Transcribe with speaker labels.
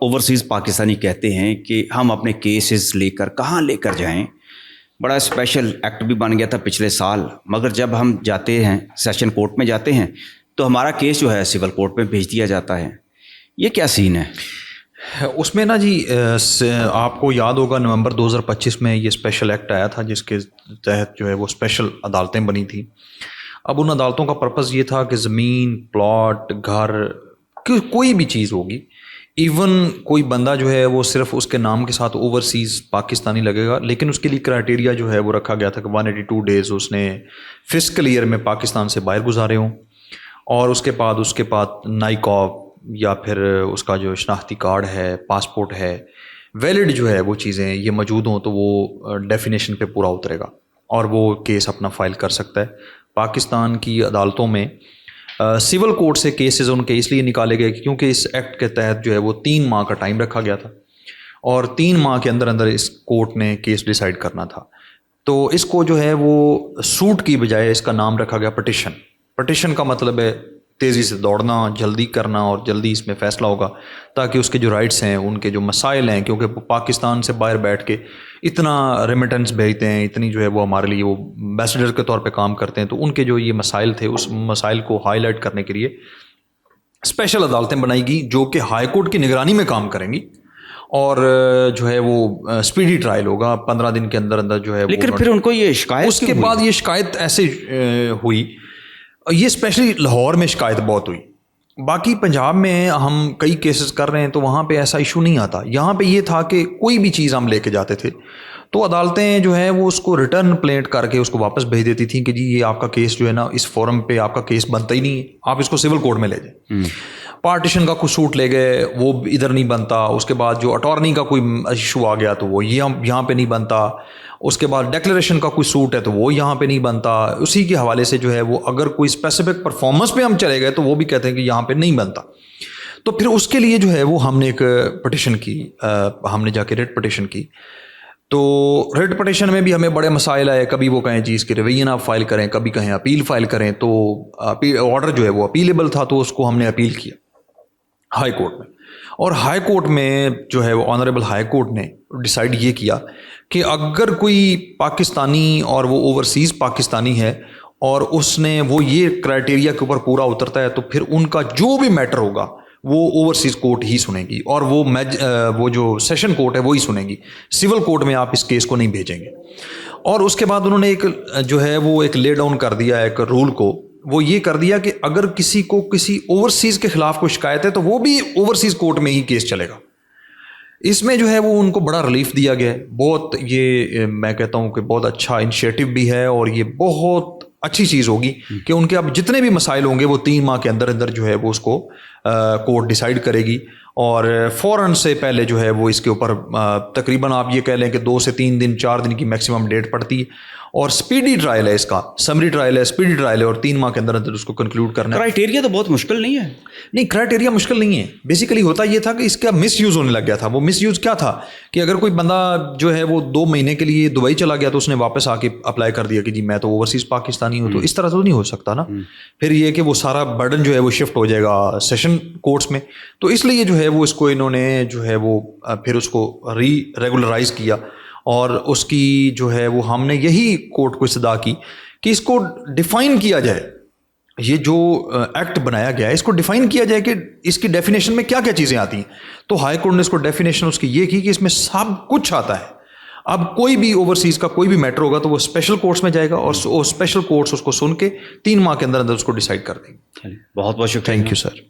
Speaker 1: Overseas Pakistani کہتے ہیں کہ ہم اپنے کیسز لے کر کہاں لے کر جائیں. بڑا اسپیشل ایکٹ بھی بن گیا تھا پچھلے سال، مگر جب ہم جاتے ہیں سیشن کورٹ میں جاتے ہیں تو ہمارا کیس جو ہے سول کورٹ میں بھیج دیا جاتا ہے. یہ کیا سین ہے؟
Speaker 2: اس میں نا جی آپ کو یاد ہوگا نومبر 2025 میں یہ اسپیشل ایکٹ آیا تھا جس کے تحت جو ہے وہ اسپیشل عدالتیں بنی تھیں. اب ان عدالتوں کا پرپز یہ تھا کہ زمین، پلاٹ، گھر، کوئی بھی چیز ہوگی، ایون کوئی بندہ جو ہے وہ صرف اس کے نام کے ساتھ اوورسیز پاکستانی لگے گا، لیکن اس کے لیے کرائٹیریا جو ہے وہ رکھا گیا تھا کہ 182 ڈیز اس نے فسکل ایئر میں پاکستان سے باہر گزارے ہوں، اور اس کے بعد نائکاپ یا پھر اس کا جو شناختی کارڈ ہے، پاسپورٹ ہے، ویلڈ جو ہے وہ چیزیں یہ موجود ہوں تو وہ ڈیفینیشن پہ پورا اترے گا اور وہ کیس اپنا فائل کر سکتا ہے. پاکستان کی عدالتوں میں سول کورٹ سے کیسز ان کے اس لیے نکالے گئے کیونکہ اس ایکٹ کے تحت جو ہے وہ 3 ماہ کا ٹائم رکھا گیا تھا اور 3 ماہ کے اندر اس کورٹ نے کیس ڈیسائیڈ کرنا تھا. تو اس کو جو ہے وہ سوٹ کی بجائے اس کا نام رکھا گیا پٹیشن. پٹیشن کا مطلب ہے تیزی سے دوڑنا، جلدی کرنا اور جلدی اس میں فیصلہ ہوگا تاکہ اس کے جو رائٹس ہیں، ان کے جو مسائل ہیں، کیونکہ پاکستان سے باہر بیٹھ کے اتنا ریمیٹنس بھیجتے ہیں، اتنی جو ہے وہ ہمارے لیے وہ ایمبیسڈر کے طور پہ کام کرتے ہیں، تو ان کے جو یہ مسائل تھے اس مسائل کو ہائی لائٹ کرنے کے لیے اسپیشل عدالتیں بنائی گئی جو کہ ہائی کورٹ کی نگرانی میں کام کریں گی اور جو ہے وہ اسپیڈی ٹرائل ہوگا 15 دن کے اندر اندر جو ہے.
Speaker 1: لیکن پھر ان کو یہ شکایت
Speaker 2: اس کے بعد یہ شکایت ایسے ہوئی، یہ اسپیشلی لاہور میں شکایت بہت ہوئی. باقی پنجاب میں ہم کئی کیسز کر رہے ہیں تو وہاں پہ ایسا ایشو نہیں آتا. یہاں پہ یہ تھا کہ کوئی بھی چیز ہم لے کے جاتے تھے تو عدالتیں جو ہے وہ اس کو ریٹرن پلیٹ کر کے اس کو واپس بھیج دیتی تھیں کہ جی یہ آپ کا کیس جو ہے نا اس فورم پہ آپ کا کیس بنتا ہی نہیں ہے، آپ اس کو سول کورٹ میں لے جائیں. پارٹیشن کا کچھ سوٹ لے گئے وہ ادھر نہیں بنتا. اس کے بعد جو اٹارنی کا کوئی ایشو آ گیا تو وہ یہاں پہ نہیں بنتا. اس کے بعد ڈیکلیریشن کا کوئی سوٹ ہے تو وہ یہاں پہ نہیں بنتا. اسی کے حوالے سے جو ہے وہ اگر کوئی اسپیسیفک پرفارمنس پہ ہم چلے گئے تو وہ بھی کہتے ہیں کہ یہاں پہ نہیں بنتا. تو پھر اس کے لیے جو ہے وہ ہم نے ایک پٹیشن کی، ہم نے جا کے ریٹ پٹیشن کی. تو ریٹ پٹیشن میں بھی ہمیں بڑے مسائل آئے. کبھی وہ کہیں جی اس کے ریویژن آپ فائل کریں، کبھی کہیں اپیل فائل کریں. تو آرڈر جو ہے وہ اپیلیبل تھا تو اس کو ہم نے اپیل کیا ہائی کورٹ میں، اور ہائی کورٹ میں جو ہے وہ آنریبل ہائی کورٹ نے ڈیسائیڈ یہ کیا کہ اگر کوئی پاکستانی اور وہ اوورسیز پاکستانی ہے اور اس نے وہ یہ کرائٹیریا کے اوپر پورا اترتا ہے تو پھر ان کا جو بھی میٹر ہوگا وہ اوورسیز کورٹ ہی سنے گی اور وہ جو سیشن کورٹ ہے وہی سنے گی. سول کورٹ میں آپ اس کیس کو نہیں بھیجیں گے. اور اس کے بعد انہوں نے ایک جو ہے وہ ایک لے ڈاؤن کر دیا ایک رول کو. وہ یہ کر دیا کہ اگر کسی کو کسی اوورسیز کے خلاف کوئی شکایت ہے تو وہ بھی اوورسیز کورٹ میں ہی کیس چلے گا. اس میں جو ہے وہ ان کو بڑا ریلیف دیا گیا ہے. بہت یہ میں کہتا ہوں کہ بہت اچھا انیشیٹو بھی ہے اور یہ بہت اچھی چیز ہوگی کہ ان کے اب جتنے بھی مسائل ہوں گے وہ 3 ماہ کے اندر اندر جو ہے وہ اس کو کورٹ ڈیسائیڈ کرے گی. اور فوراً سے پہلے جو ہے وہ اس کے اوپر تقریباً آپ یہ کہہ لیں کہ 2 سے 3 دن 4 دن کی میکسیمم ڈیٹ پڑتی ہے. اور اسپیڈی ٹرائل ہے، اس کا سمری ٹرائل ہے، اسپیڈی ٹرائل ہے اور 3 ماہ کے اندر اندر اس کو کنکلوڈ کرنا ہے.
Speaker 1: کرائٹیریا تو بہت مشکل نہیں ہے.
Speaker 2: نہیں، کرائٹیریا مشکل نہیں ہے. بیسیکلی ہوتا یہ تھا کہ اس کا مس یوز ہونے لگ گیا تھا. وہ مس یوز کیا تھا کہ اگر کوئی بندہ جو ہے وہ 2 مہینے کے لیے دبئی چلا گیا تو اس نے واپس آ کے اپلائی کر دیا کہ جی میں تو اوورسیز پاکستانی ہوں. تو اس طرح تو نہیں ہو سکتا نا. پھر یہ کہ وہ سارا برڈن جو ہے وہ شفٹ ہو جائے گا سیشن کورٹس میں. تو اس لیے جو ہے وہ اس کو انہوں نے جو ہے وہ پھر اس کو ریگولرائز کیا اور اس کی جو ہے وہ ہم نے یہی کورٹ کو استدعا کی کہ اس کو ڈیفائن کیا جائے. یہ جو ایکٹ بنایا گیا ہے اس کو ڈیفائن کیا جائے کہ اس کی ڈیفینیشن میں کیا کیا چیزیں آتی ہیں. تو ہائی کورٹ نے اس کو ڈیفینیشن اس کی یہ کی کہ اس میں سب کچھ آتا ہے. اب کوئی بھی اوورسیز کا کوئی بھی میٹر ہوگا تو وہ اسپیشل کورٹس میں جائے گا اور اسپیشل کورٹس اس کو سن کے 3 ماہ کے اندر اندر اس کو ڈیسائیڈ کر دیں گے.
Speaker 1: بہت بہت شکریہ.
Speaker 2: Thank you sir.